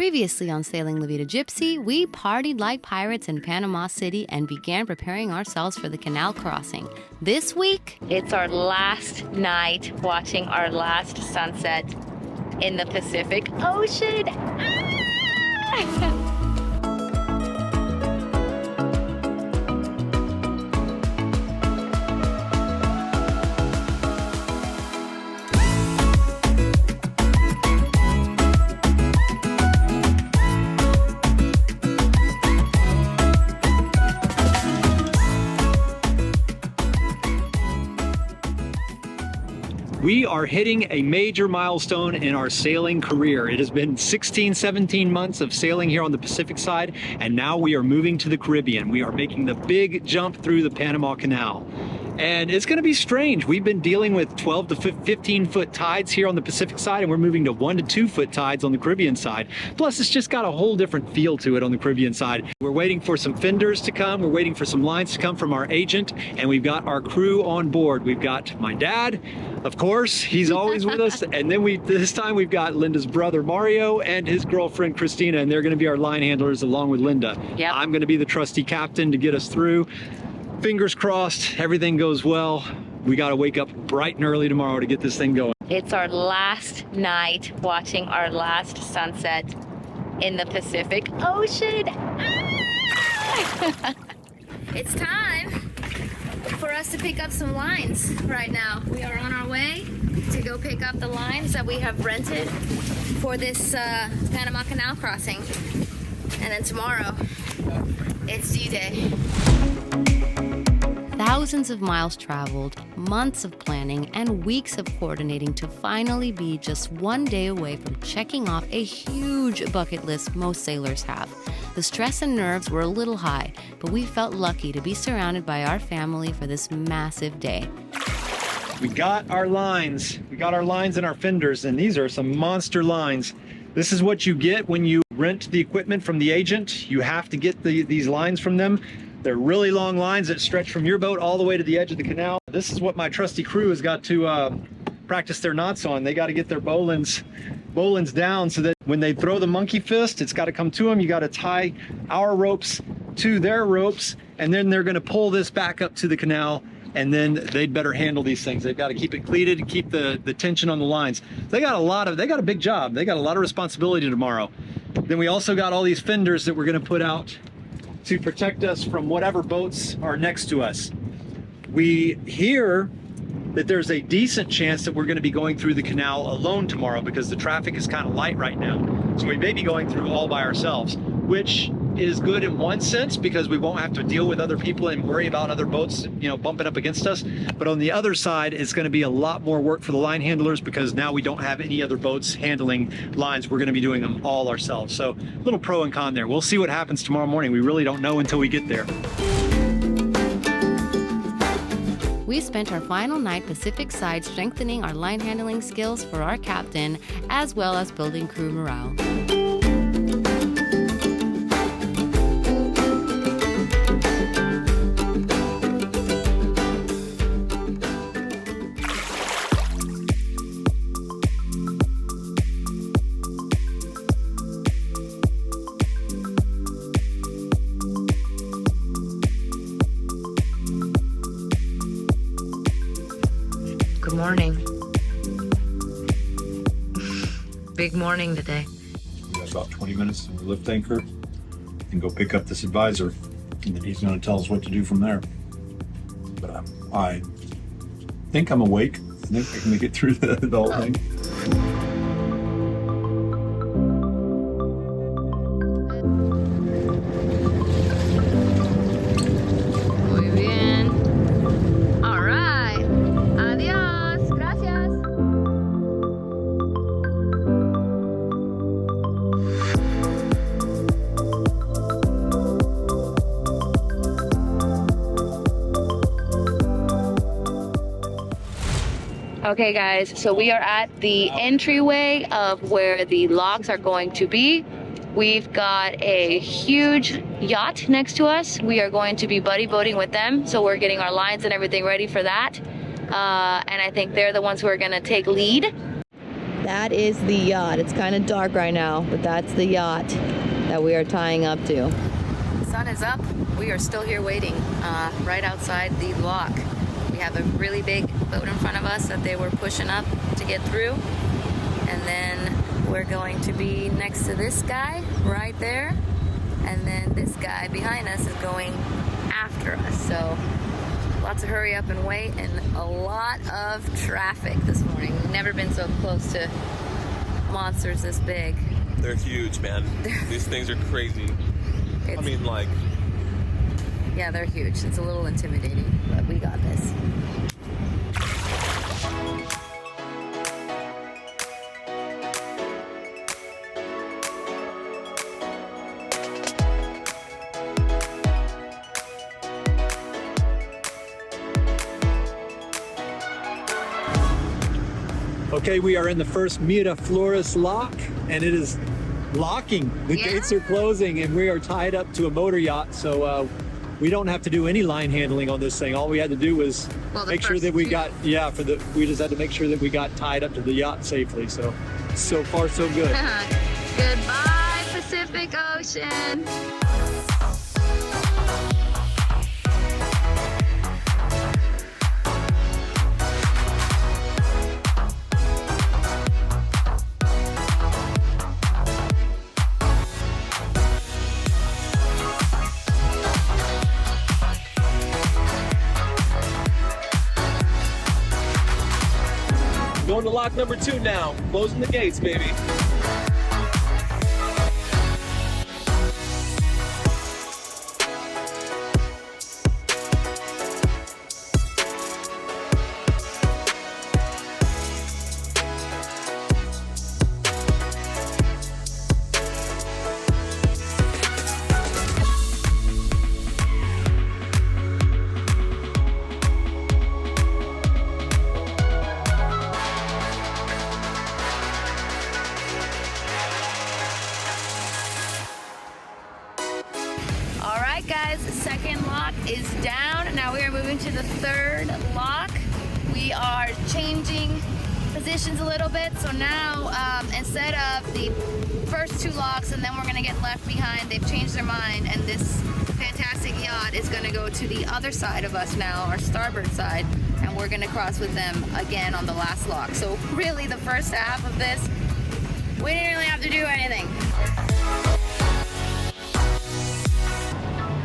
Previously on Sailing La Vida Gypsea, we partied like pirates in Panama City and began preparing ourselves for the canal crossing. This week, it's our last night watching our last sunset in the Pacific Ocean. Ah! We are hitting a major milestone in our sailing career. It has been 16, 17 months of sailing here on the Pacific side, and now we are moving to the Caribbean. We are making the big jump through the Panama Canal. And it's going to be strange. We've been dealing with 12 to 15 foot tides here on the Pacific side, and we're moving to 1 to 2 foot tides on the Caribbean side. Plus, it's just got a whole different feel to it on the Caribbean side. We're waiting for some fenders to come. We're waiting for some lines to come from our agent, and we've got our crew on board. We've got my dad, of course, he's always with us. And then this time we've got Linda's brother, Mario, and his girlfriend, Christina, and they're going to be our line handlers along with Linda. Yep. I'm going to be the trusty captain to get us through. Fingers crossed, everything goes well. We got to wake up bright and early tomorrow to get this thing going. It's our last night watching our last sunset in the Pacific Ocean. Ah! It's time for us to pick up some lines right now. We are on our way to go pick up the lines that we have rented for this Panama Canal crossing. And then tomorrow, it's D-Day. thousands of miles traveled, months of planning, and weeks of coordinating to finally be just one day away from checking off a huge bucket list most sailors have. The stress and nerves were a little high, but we felt lucky to be surrounded by our family for this massive day. We got our lines. We got our lines and our fenders, and these are some monster lines. This is what you get when you rent the equipment from the agent. You have to get these lines from them. They're really long lines that stretch from your boat all the way to the edge of the canal. This is what my trusty crew has got to practice their knots on. They got to get their bowlines down so that when they throw the monkey fist, it's got to come to them. You got to tie our ropes to their ropes, and then they're going to pull this back up to the canal, and then they'd better handle these things. They've got to keep it cleated, keep the tension on the lines. They got a big job. They got a lot of responsibility tomorrow. Then we also got all these fenders that we're going to put out to protect us from whatever boats are next to us. We hear that there's a decent chance that we're going to be going through the canal alone tomorrow because the traffic is kind of light right now. So we may be going through all by ourselves, which is good in one sense because we won't have to deal with other people and worry about other boats, bumping up against us. But on the other side, it's going to be a lot more work for the line handlers because now we don't have any other boats handling lines. We're going to be doing them all ourselves. So a little pro and con there. We'll see what happens tomorrow morning. We really don't know until we get there. We spent our final night Pacific side strengthening our line handling skills for our captain, as well as building crew morale. Good morning. Big morning today. We got about 20 minutes to lift anchor and go pick up this advisor, and then he's going to tell us what to do from there. But I think I'm awake. I think I can make it through the whole thing. Muy bien. All right. Adiós. Gracias. Okay guys, so we are at the entryway of where the logs are going to be. We've got a huge yacht next to us. We are going to be buddy boating with them, so we're getting our lines and everything ready for that. And I think they're the ones who are gonna take lead. That is the yacht. It's kind of dark right now, but that's the yacht that we are tying up to. The sun is up. We are still here waiting right outside the lock. We have a really big boat in front of us that they were pushing up to get through. And then we're going to be next to this guy right there. And then this guy behind us is going after us. So lots of hurry up and wait and a lot of traffic this morning. We've never been so close to monsters this big. They're huge, man. These things are crazy. I mean, like... Yeah, they're huge. It's a little intimidating, but we got this. Okay, we are in the first Miraflores lock, and it is locking. The gates are closing, and we are tied up to a motor yacht, so we don't have to do any line handling on this thing. All we had to do was make sure that we got, we just had to make sure that we got tied up to the yacht safely. So far, so good. Goodbye, Pacific Ocean. Going to lock number 2 now. Closing the gates, baby. Guys, the second lock is down. Now we are moving to the third lock. We are changing positions a little bit. So now instead of the first 2 locks and then we're gonna get left behind, they've changed their mind, and this fantastic yacht is gonna go to the other side of us now, our starboard side, and we're gonna cross with them again on the last lock. So really the first half of this, we didn't really have to do anything.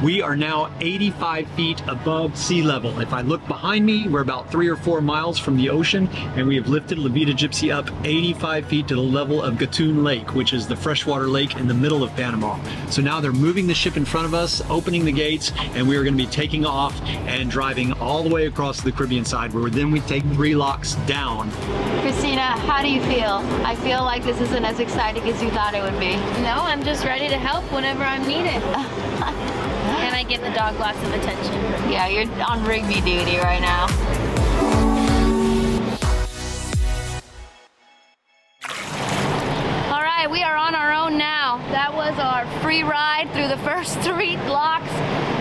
We are now 85 feet above sea level. If I look behind me, we're about 3 or 4 miles from the ocean, and we have lifted Liveaboard up 85 feet to the level of Gatun Lake, which is the freshwater lake in the middle of Panama. So now they're moving the ship in front of us, opening the gates, and we are going to be taking off and driving all the way across to the Caribbean side, where then we take 3 locks down. Christina, how do you feel? I feel like this isn't as exciting as you thought it would be. No, I'm just ready to help whenever I'm needed. And I give the dog lots of attention. Yeah, you're on Rigby duty right now. All right, we are on our own now. That was our free ride through the first 3 locks.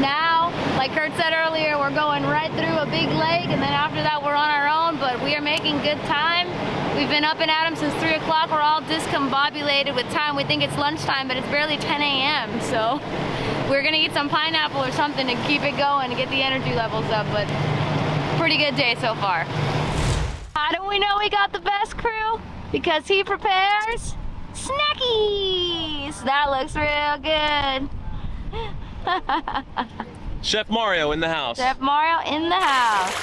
Now, like Kurt said earlier, we're going right through a big lake, and then after that we're on our own, but we are making good time. We've been up and at 'em since 3 o'clock. We're all discombobulated with time. We think it's lunchtime, but it's barely 10 a.m. So we're gonna eat some pineapple or something to keep it going and get the energy levels up, but pretty good day so far. How do we know we got the best crew? Because he prepares snackies. That looks real good. Chef Mario in the house. Chef Mario in the house.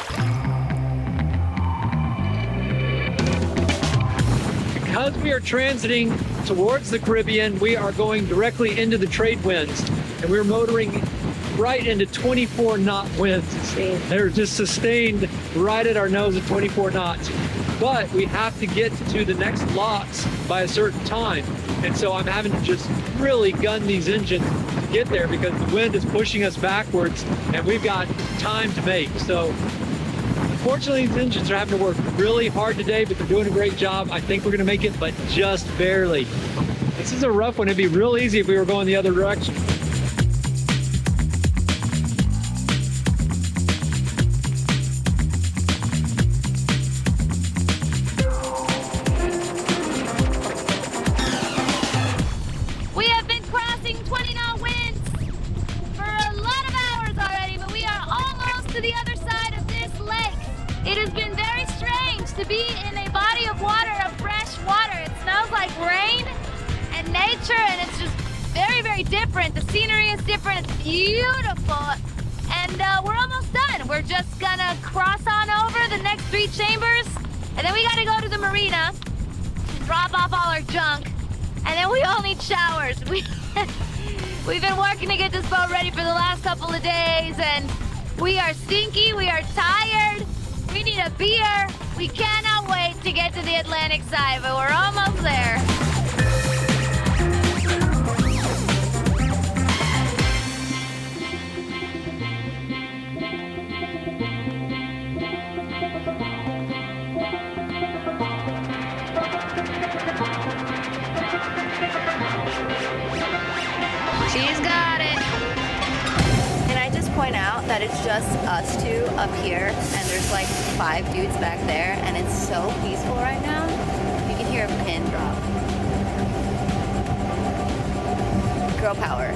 Because we are transiting towards the Caribbean, we are going directly into the trade winds, and we're motoring right into 24 knot winds. They're just sustained right at our nose at 24 knots. But we have to get to the next locks by a certain time. And so I'm having to just really gun these engines to get there because the wind is pushing us backwards and we've got time to make. So unfortunately, these engines are having to work really hard today, but they're doing a great job. I think we're gonna make it, but just barely. This is a rough one. It'd be real easy if we were going the other direction. be in a body of water, of fresh water. It smells like rain and nature, and it's just very, very different. The scenery is different. It's beautiful. And we're almost done. We're just gonna cross on over the next 3 chambers, and then we gotta go to the marina, drop off all our junk, and then we all need showers. We've been working to get this boat ready for the last couple of days, and we are stinky, we are tired, we need a beer. We cannot wait to get to the Atlantic side, but we're almost there. She's got it. Can I just point out that it's just us 2 up here, and there's like 5 dudes back there, and it's so peaceful right now. You can hear a pin drop. Girl power.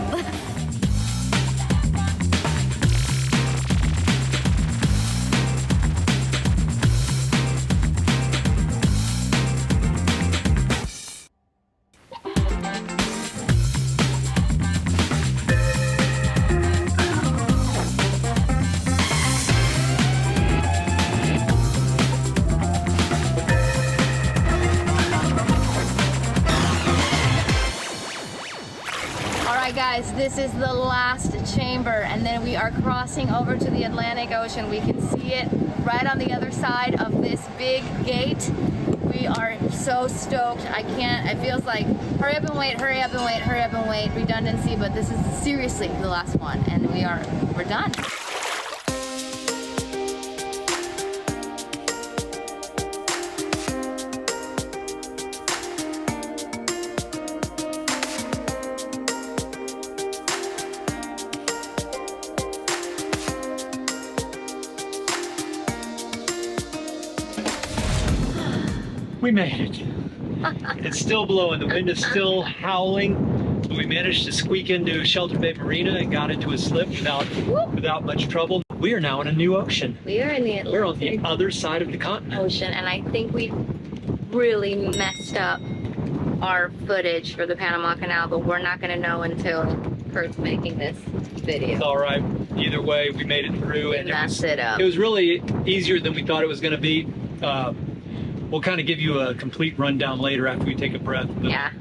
Guys, this is the last chamber, and then we are crossing over to the Atlantic Ocean. We can see it right on the other side of this big gate. We are so stoked. It feels like hurry up and wait, hurry up and wait, hurry up and wait, redundancy, but this is seriously the last one, and we're done. We made it. It's still blowing, the wind is still howling, but we managed to squeak into Shelter Bay Marina and got into a slip without much trouble. We are now in a new ocean. We are in the Atlantic We're on the other side of the continent. Ocean, and I think we really messed up our footage for the Panama Canal, but we're not going to know until Kurt's making this video. It's all right. Either way, we made it through, and it was really easier than we thought it was going to be. We'll kind of give you a complete rundown later after we take a breath. Yeah,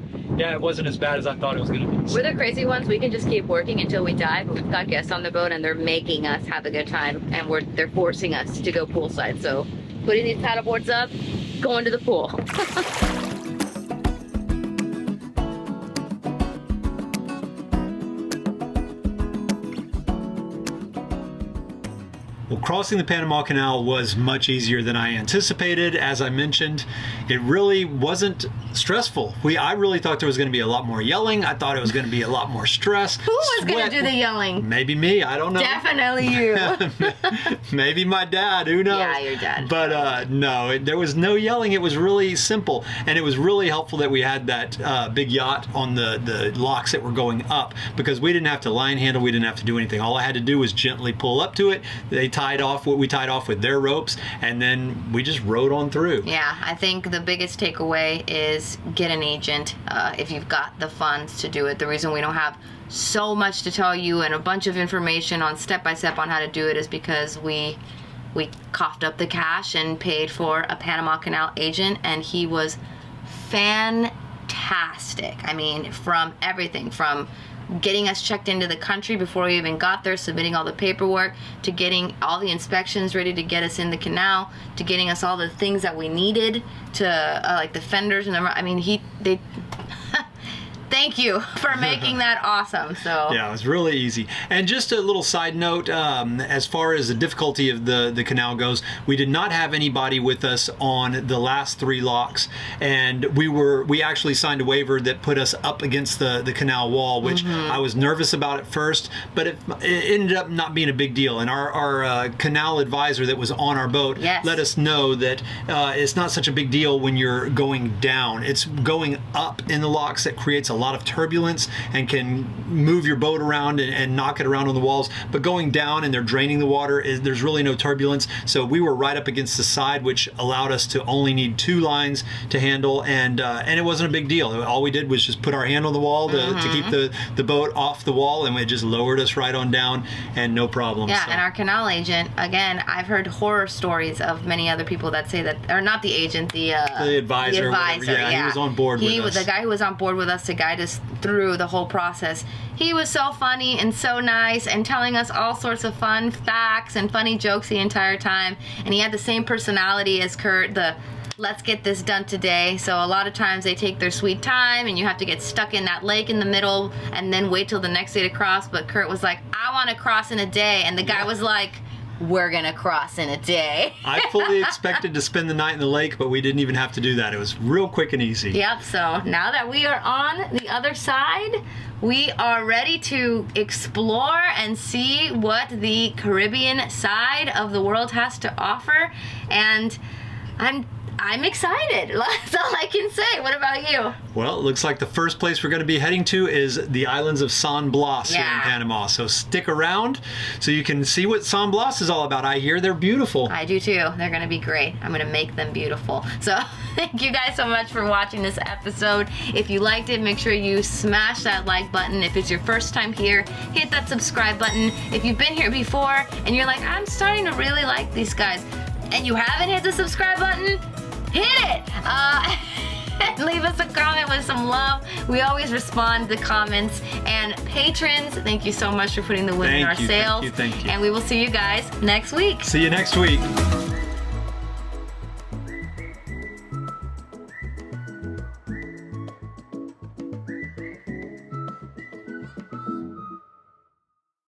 it wasn't as bad as I thought it was going to be. We're the crazy ones. We can just keep working until we die, but we've got guests on the boat, and they're making us have a good time, and they're forcing us to go poolside. So putting these paddleboards up, going to the pool. Well, crossing the Panama Canal was much easier than I anticipated. As I mentioned, it really wasn't stressful. I really thought there was going to be a lot more yelling. I thought it was going to be a lot more stress. Who was going to do the yelling? Maybe me. I don't know. Definitely you. Maybe my dad. Who knows? Yeah, your dad. But no, there was no yelling. It was really simple. And it was really helpful that we had that big yacht on the locks that were going up, because we didn't have to line handle. We didn't have to do anything. All I had to do was gently pull up to it. They tied off what we tied off with their ropes, and then we just rode on through. Yeah, I think the biggest takeaway is get an agent if you've got the funds to do it. The reason we don't have so much to tell you and a bunch of information on step-by-step on how to do it is because we coughed up the cash and paid for a Panama Canal agent, and he was fantastic. I mean, from everything from getting us checked into the country before we even got there, submitting all the paperwork, to getting all the inspections ready to get us in the canal, to getting us all the things that we needed to like the fenders and they thank you for making that awesome. So yeah, it was really easy. And just a little side note, as far as the difficulty of the canal goes, we did not have anybody with us on the last 3 locks, and we actually signed a waiver that put us up against the canal wall, which I was nervous about at first, but it ended up not being a big deal. And our canal advisor that was on our boat let us know that it's not such a big deal when you're going down. It's going up in the locks that creates a lot lot of turbulence and can move your boat around and knock it around on the walls. But going down and they're draining the water, there's really no turbulence. So we were right up against the side, which allowed us to only need 2 lines to handle, and it wasn't a big deal. All we did was just put our hand on the wall to keep the boat off the wall, and it just lowered us right on down, and no problem. Yeah, so. And our canal agent, again, I've heard horror stories of many other people that say that, or not the agent, the advisor. Yeah, he was on board with us. The guy who was on board with us to guide us through the whole process. He was so funny and so nice and telling us all sorts of fun facts and funny jokes the entire time. And he had the same personality as Kurt, the let's get this done today. So a lot of times they take their sweet time and you have to get stuck in that lake in the middle and then wait till the next day to cross. But Kurt was like, I want to cross in a day. And the guy was like, we're gonna cross in a day. I fully expected to spend the night in the lake, but we didn't even have to do that. It was real quick and easy. Yep, so now that we are on the other side, we are ready to explore and see what the Caribbean side of the world has to offer. And I'm excited. That's all I can say. What about you? Well, it looks like the first place we're going to be heading to is the islands of San Blas here in Panama. So stick around so you can see what San Blas is all about. I hear they're beautiful. I do too. They're going to be great. I'm going to make them beautiful. So thank you guys so much for watching this episode. If you liked it, make sure you smash that like button. If it's your first time here, hit that subscribe button. If you've been here before and you're like, I'm starting to really like these guys, and you haven't hit the subscribe button, hit it! Leave us a comment with some love. We always respond to comments. And patrons, thank you so much for putting the wind in our sails. Thank you. And we will see you guys next week. See you next week.